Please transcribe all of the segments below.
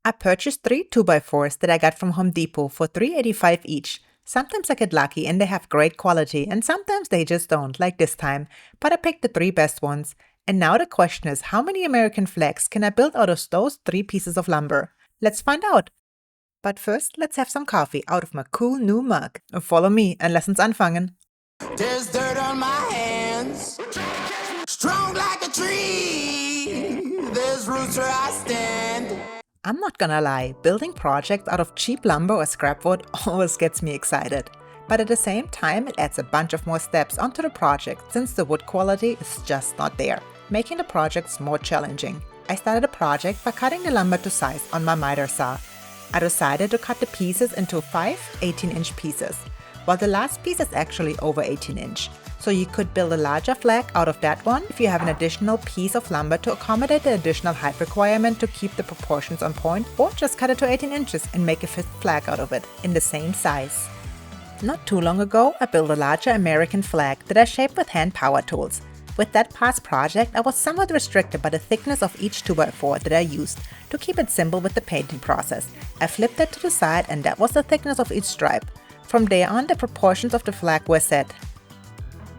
I purchased 3 2x4s that I got from Home Depot for $3.85 each. Sometimes I get lucky and they have great quality, and sometimes they just don't, like this time. But I picked the 3 best ones. And now the question is, how many American flags can I build out of those 3 pieces of lumber? Let's find out. But first, let's have some coffee out of my cool new mug. Follow me and lass uns anfangen. There's dirt on my hands, strong like a tree. There's roots where I stand. I'm not gonna lie, building projects out of cheap lumber or scrap wood always gets me excited. But at the same time, it adds a bunch of more steps onto the project since the wood quality is just not there, making the projects more challenging. I started the project by cutting the lumber to size on my miter saw. I decided to cut the pieces into 5 18-inch pieces, while the last piece is actually over 18-inch. So you could build a larger flag out of that one if you have an additional piece of lumber to accommodate the additional height requirement to keep the proportions on point, or just cut it to 18 inches and make a fifth flag out of it in the same size. Not too long ago, I built a larger American flag that I shaped with hand power tools. With that past project, I was somewhat restricted by the thickness of each 2x4 that I used. To keep it simple with the painting process, I flipped it to the side and that was the thickness of each stripe. From there on, the proportions of the flag were set.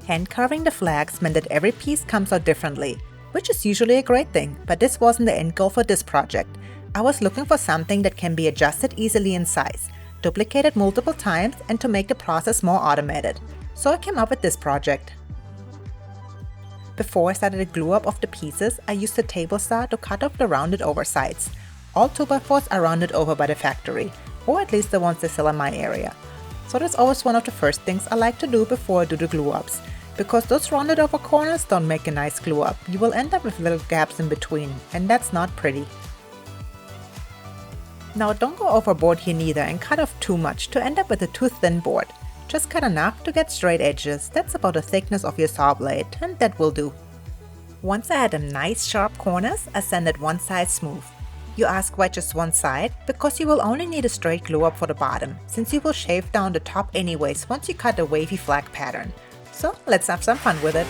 Hand carving the flags meant that every piece comes out differently, which is usually a great thing, but this wasn't the end goal for this project. I was looking for something that can be adjusted easily in size, duplicated multiple times, and to make the process more automated. So I came up with this project. Before I started the glue up of the pieces, I used a table saw to cut off the rounded over sides. All 2x4s are rounded over by the factory, or at least the ones they sell in my area. So that's always one of the first things I like to do before I do the glue ups. Because those rounded over corners don't make a nice glue up, you will end up with little gaps in between, and that's not pretty. Now don't go overboard here neither and cut off too much to end up with a too thin board. Just cut enough to get straight edges, that's about the thickness of your saw blade, and that will do. Once I had them nice sharp corners, I sanded one side smooth. You ask why just one side? Because you will only need a straight glue up for the bottom, since you will shave down the top anyways once you cut the wavy flag pattern. So let's have some fun with it.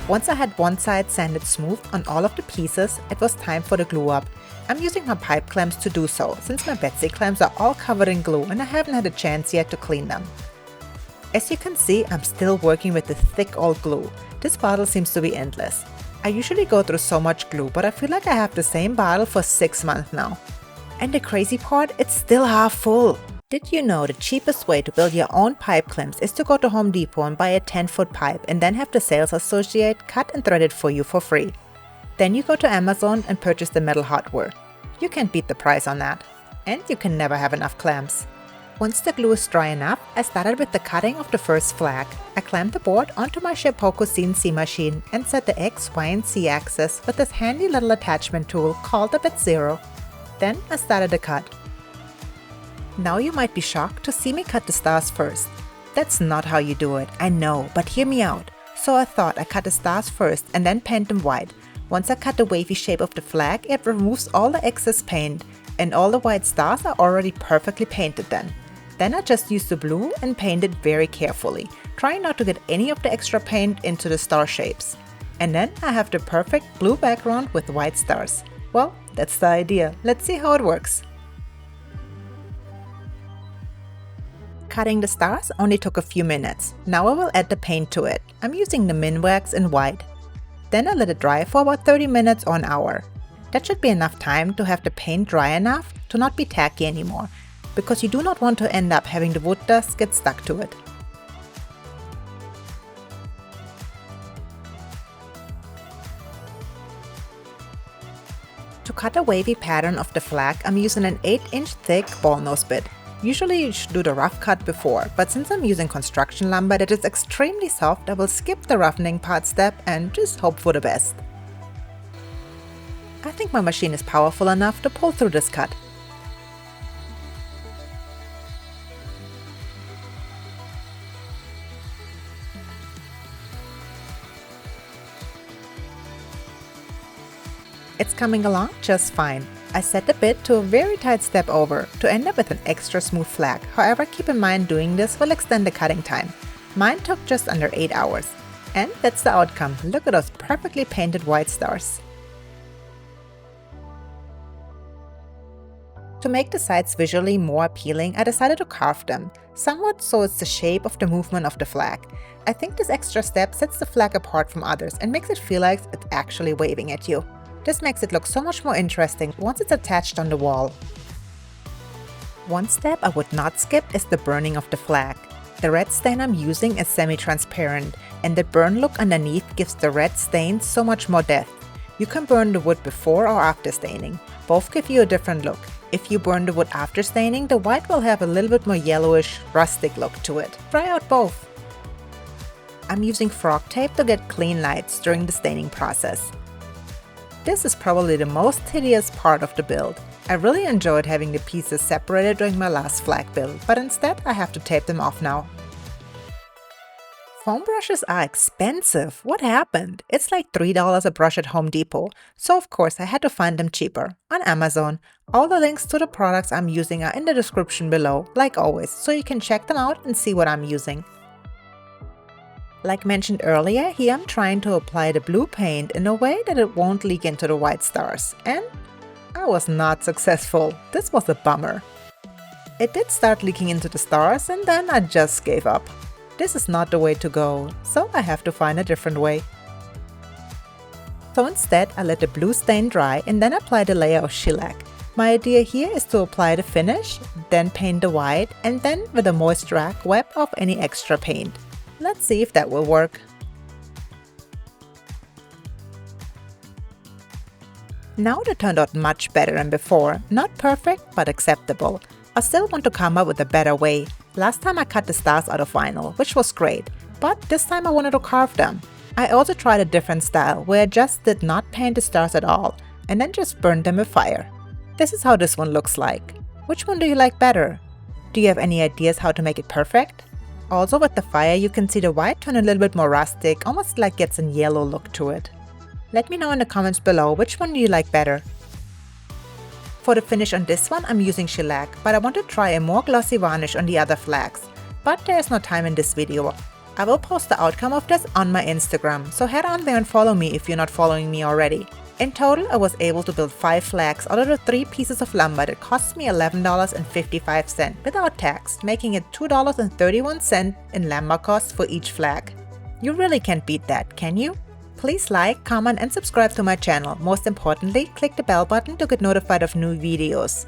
Once I had one side sanded smooth on all of the pieces, it was time for the glue up. I'm using my pipe clamps to do so, since my Betsy clamps are all covered in glue and I haven't had a chance yet to clean them. As you can see, I'm still working with the thick old glue. This bottle seems to be endless. I usually go through so much glue, but I feel like I have the same bottle for 6 months now. And the crazy part, it's still half full. Did you know the cheapest way to build your own pipe clamps is to go to Home Depot and buy a 10-foot pipe and then have the sales associate cut and thread it for you for free? Then you go to Amazon and purchase the metal hardware. You can't beat the price on that. And you can never have enough clamps. Once the glue is dry enough, I started with the cutting of the first flag. I clamped the board onto my Shapeoko CNC machine and set the X, Y, and Z axis with this handy little attachment tool called a bit zero. Then I started the cut. Now you might be shocked to see me cut the stars first. That's not how you do it, I know, but hear me out. So I thought I cut the stars first and then paint them white. Once I cut the wavy shape of the flag, it removes all the excess paint, and all the white stars are already perfectly painted then. Then I just use the blue and paint it very carefully, trying not to get any of the extra paint into the star shapes. And then I have the perfect blue background with white stars. Well, that's the idea. Let's see how it works. Cutting the stars only took a few minutes. Now I will add the paint to it. I'm using the Minwax in white. Then I let it dry for about 30 minutes or an hour. That should be enough time to have the paint dry enough to not be tacky anymore, because you do not want to end up having the wood dust get stuck to it. To To cut a wavy pattern of the flag, I'm using an 8-inch thick ball nose bit. Usually you should do the rough cut before, but since I'm using construction lumber that is extremely soft, I will skip the roughening part step and just hope for the best. I think my machine is powerful enough to pull through this cut. It's coming along just fine. I set the bit to a very tight step over to end up with an extra smooth flag. However, keep in mind doing this will extend the cutting time. Mine took just under 8 hours. And that's the outcome. Look at those perfectly painted white stars. To make the sides visually more appealing, I decided to carve them, somewhat so it's the shape of the movement of the flag. I think this extra step sets the flag apart from others and makes it feel like it's actually waving at you. This makes it look so much more interesting once it's attached on the wall. One step I would not skip is the burning of the flag. The red stain I'm using is semi-transparent, and the burn look underneath gives the red stain so much more depth. You can burn the wood before or after staining. Both give you a different look. If you burn the wood after staining, the white will have a little bit more yellowish, rustic look to it. Try out both. I'm using frog tape to get clean lines during the staining process. This is probably the most tedious part of the build. I really enjoyed having the pieces separated during my last flag build, but instead I have to tape them off now. Foam brushes are expensive. What happened? It's like $3 a brush at Home Depot, so of course I had to find them cheaper on Amazon. All the links to the products I'm using are in the description below, like always, so you can check them out and see what I'm using. Like mentioned earlier, here I'm trying to apply the blue paint in a way that it won't leak into the white stars, and I was not successful. This was a bummer. It did start leaking into the stars and then I just gave up. This is not the way to go, so I have to find a different way. So instead, I let the blue stain dry and then apply the layer of shellac. My idea here is to apply the finish, then paint the white, and then with a moist rag wipe off any extra paint. Let's see if that will work. Now it turned out much better than before. Not perfect, but acceptable. I still want to come up with a better way. Last time I cut the stars out of vinyl, which was great, but this time I wanted to carve them. I also tried a different style, where I just did not paint the stars at all, and then just burned them with fire. This is how this one looks like. Which one do you like better? Do you have any ideas how to make it perfect? Also with the fire you can see the white turn a little bit more rustic, almost like gets a yellow look to it. Let me know in the comments below which one do you like better. For the finish on this one I'm using shellac, but I want to try a more glossy varnish on the other flags. But there is no time in this video. I will post the outcome of this on my Instagram, so head on there and follow me if you're not following me already. In total, I was able to build 5 flags out of the 3 pieces of lumber that cost me $11.55 without tax, making it $2.31 in lumber costs for each flag. You really can't beat that, can you? Please like, comment and subscribe to my channel. Most importantly, click the bell button to get notified of new videos.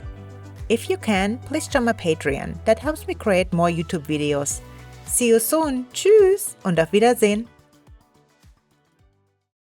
If you can, please join my Patreon. That helps me create more YouTube videos. See you soon. Tschüss und auf Wiedersehen.